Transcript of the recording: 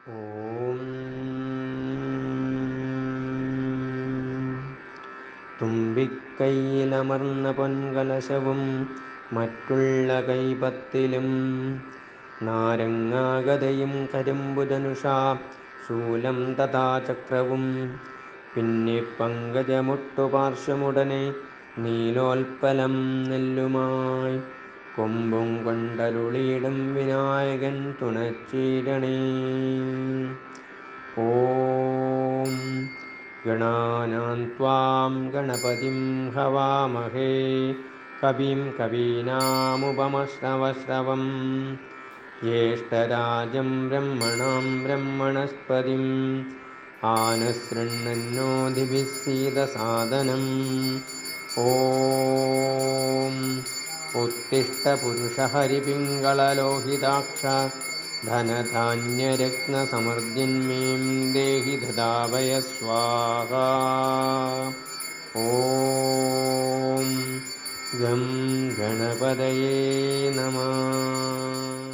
ഓം തുമ്പിക്കൈയിലമർന്ന പൊൻകലശവും മറ്റുള്ള കൈപത്തിലും നാരങ്ങാഗതയും കരിമ്പുധനുഷാ ശൂലം തഥാ ചക്രവും പിന്നെ പങ്കജമൊട്ടുപാർശ്വമുടനെ നീലോൽപ്പലം നെല്ലുമായി കൊമ്പും കൊണ്ടരുളിയിടും വിനായകൻ തുണച്ചീരണേ. ഓം ഗണാനാം ത്വാം ഗണപതിം ഹവാമഹേ കവിം കവീനാമുപമശ്രവശ്രവം ജ്യേഷ്ഠരാജം ബ്രഹ്മണാം ബ്രഹ്മണസ്പതിം ആനശൃണ്വന്നോതിഭിः सीदसादनम्. ഓം ഉത്തിഷ്ഠ പുരുഷ ഹരിപിംഗളലോഹിതാക്ഷ ധനധാന്യരത്നസമൃദ്ധിന്മേം ദേഹി ദദാവയ സ്വാഹാ. ഓം ഗം ഗണപതയേ നമഃ.